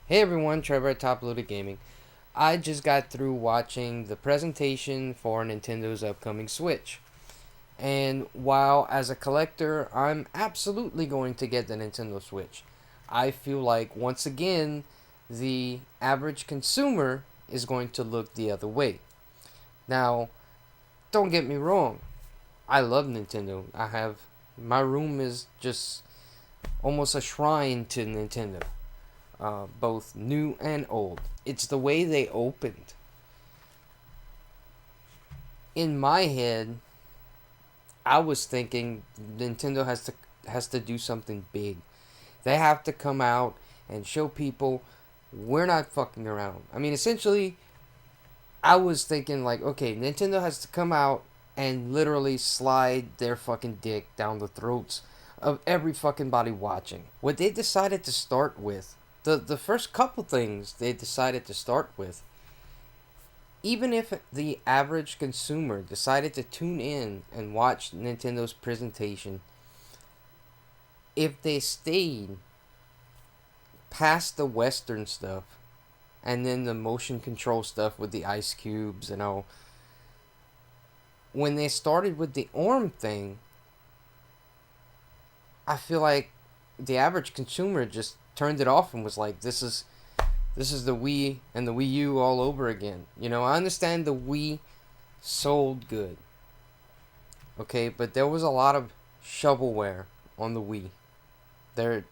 Hey everyone, Trevor at Top Loaded Gaming. I just got through watching the presentation for Nintendo's upcoming Switch. And while as a collector, I'm absolutely going to get the Nintendo Switch, I feel like once again, the average consumer is going to look the other way. Now, don't get me wrong, I love Nintendo. My room is just almost a shrine to Nintendo. Both new and old. It's the way they opened. In my head, I was thinking Nintendo has to do something big. They have to come out and show people we're not fucking around. I mean, essentially, I was thinking like, okay, Nintendo has to come out and literally slide their fucking dick down the throats of every fucking body watching. What they decided to start with, the first couple things they decided to start with, even if the average consumer decided to tune in and watch Nintendo's presentation, if they stayed past the Western stuff and then the motion control stuff with the ice cubes and all, when they started with the arm thing, I feel like the average consumer just turned it off and was like, this is the Wii and the Wii U all over again. I understand the Wii sold good, okay, but there was a lot of shovelware on the Wii. There's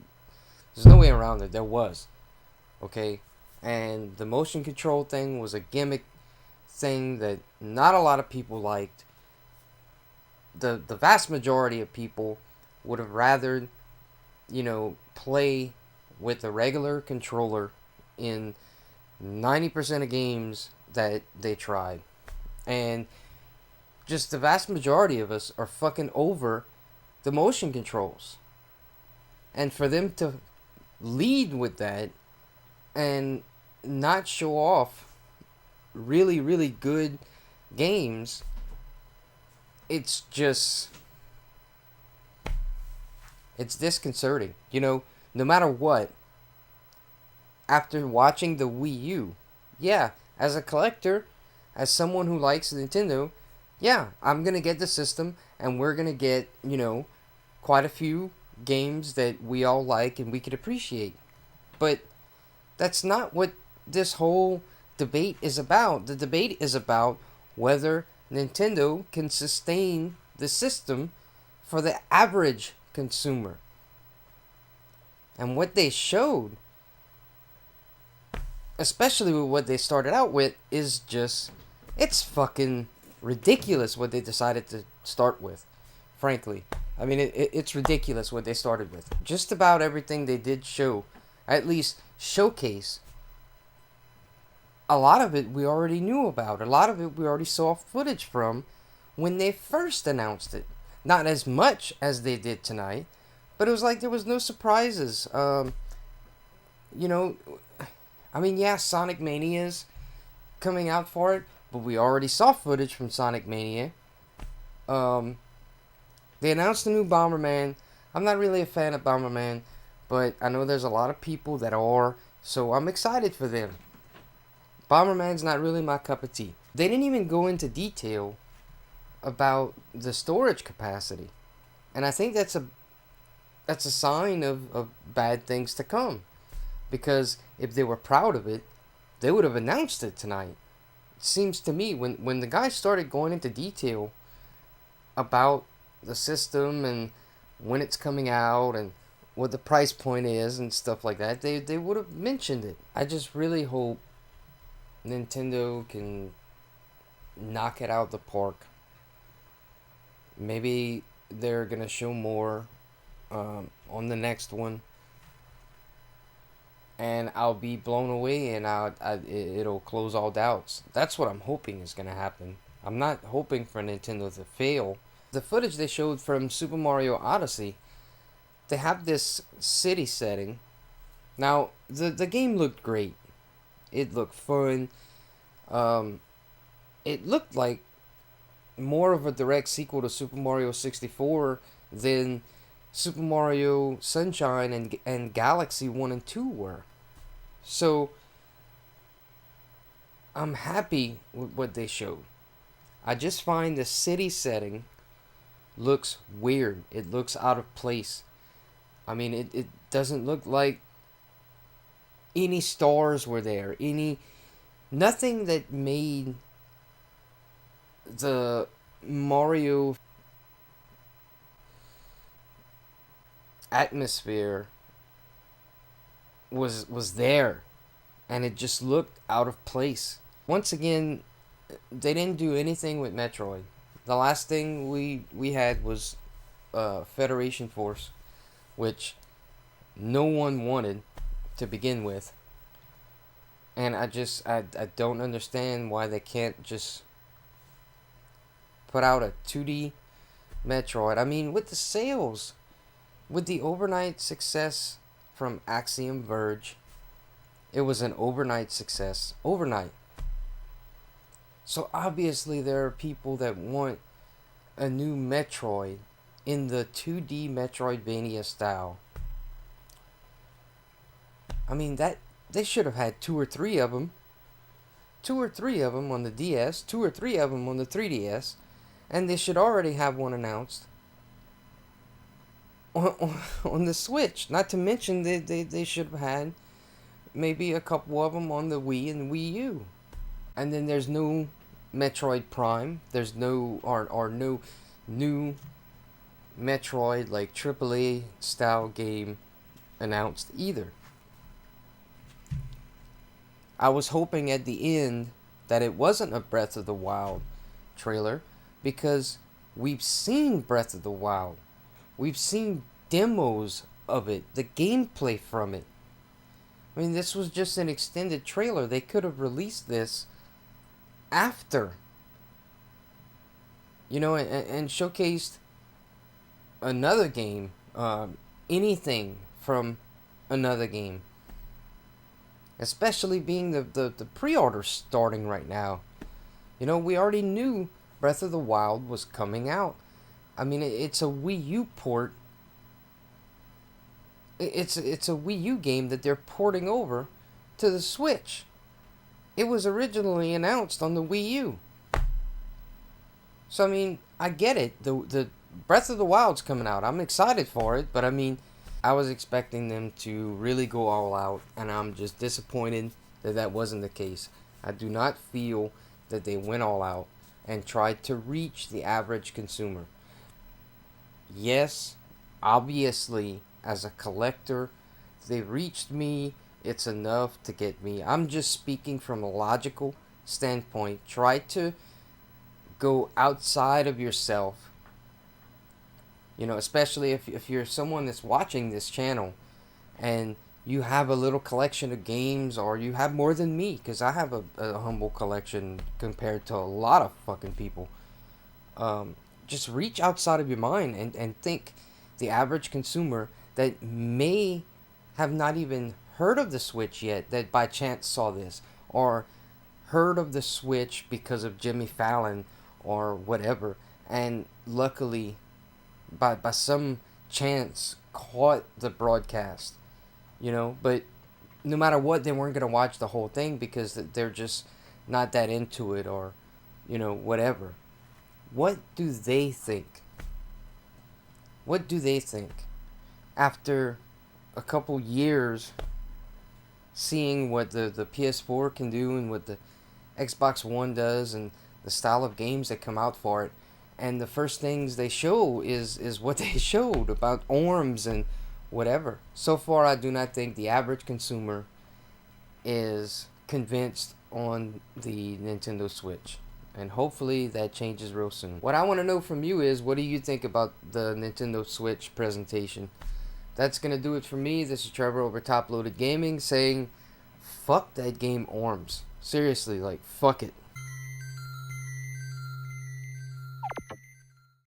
no way around it. There was, okay, and the motion control thing was a gimmick thing that not a lot of people liked. The vast majority of people would have rather, play with a regular controller in 90% of games that they tried. And just the vast majority of us are fucking over the motion controls. And for them to lead with that and not show off really, really good games, it's just, it's disconcerting. No matter what, after watching the Wii U, yeah, as a collector, as someone who likes Nintendo, yeah, I'm gonna get the system, and we're gonna get, quite a few games that we all like and we could appreciate. But that's not what this whole debate is about. The debate is about whether Nintendo can sustain the system for the average consumer. And what they showed, especially with what they started out with, is just, it's fucking ridiculous what they decided to start with, frankly. I mean, it's ridiculous what they started with. Just about everything they did show, at least showcase, a lot of it we already knew about. A lot of it we already saw footage from when they first announced it. Not as much as they did tonight, but it was like there was no surprises. You know, I mean, yeah, Sonic Mania's coming out for it, but we already saw footage from Sonic Mania. Um, they announced the new Bomberman. I'm not really a fan of Bomberman, but I know there's a lot of people that are, so I'm excited for them. Bomberman's not really my cup of tea. They didn't even go into detail about the storage capacity, and I think that's a sign of bad things to come. Because if they were proud of it, they would have announced it tonight. It seems to me when the guys started going into detail about the system and when it's coming out and what the price point is and stuff like that, they would have mentioned it. I just really hope Nintendo can knock it out the park. Maybe they're gonna show more on the next one, and I'll be blown away, and it'll close all doubts. That's what I'm hoping is gonna happen. I'm not hoping for Nintendo to fail. The footage they showed from Super Mario Odyssey, they have this city setting. Now, the game looked great. It looked fun. Um, it looked like more of a direct sequel to Super Mario 64 than Super Mario Sunshine and Galaxy 1 and 2 were. So I'm happy with what they showed. I just find the city setting looks weird. It looks out of place. I mean, it doesn't look like any stars were there. Nothing that made the Mario atmosphere was there, and it just looked out of place. Once again, they didn't do anything with Metroid. The last thing we had was Federation Force, which no one wanted to begin with. And I don't understand why they can't just put out a 2D Metroid. I mean, with the sales, with the overnight success from Axiom Verge, it was an overnight success. Overnight. So obviously there are people that want a new Metroid in the 2D Metroidvania style. I mean, that they should have had two or three of them. Two or three of them on the DS, two or three of them on the 3DS, and they should already have one announced on the Switch. Not to mention they should have had maybe a couple of them on the Wii and Wii U. And then there's no Metroid Prime. There's no or no new Metroid like AAA style game announced either. I was hoping at the end that it wasn't a Breath of the Wild trailer because we've seen Breath of the Wild. We've seen demos of it, the gameplay from it. I mean, this was just an extended trailer. They could have released this after, and showcased another game, anything from another game. Especially being the pre-order starting right now. We already knew Breath of the Wild was coming out. I mean, it's a Wii U port. It's a Wii U game that they're porting over to the Switch. It was originally announced on the Wii U. So I mean, I get it. The Breath of the Wild's coming out. I'm excited for it, but I mean, I was expecting them to really go all out, and I'm just disappointed that that wasn't the case. I do not feel that they went all out and tried to reach the average consumer. Yes, obviously, as a collector, they reached me. It's enough to get me. I'm just speaking from a logical standpoint. Try to go outside of yourself. Especially if you're someone that's watching this channel and you have a little collection of games, or you have more than me, because I have a humble collection compared to a lot of fucking people. Just reach outside of your mind and think the average consumer that may have not even heard of the Switch yet, that by chance saw this, or heard of the Switch because of Jimmy Fallon or whatever, and luckily by some chance caught the broadcast, but no matter what, they weren't going to watch the whole thing because they're just not that into it, or whatever. What do they think? What do they think after a couple years seeing what the PS4 can do and what the Xbox One does and the style of games that come out for it? And the first things they show is what they showed about ORMs and whatever. So far, I do not think the average consumer is convinced on the Nintendo Switch. And hopefully that changes real soon. What I want to know from you is, what do you think about the Nintendo Switch presentation? That's going to do it for me. This is Trevor over Top Loaded Gaming saying, fuck that game ORMs. Seriously, fuck it.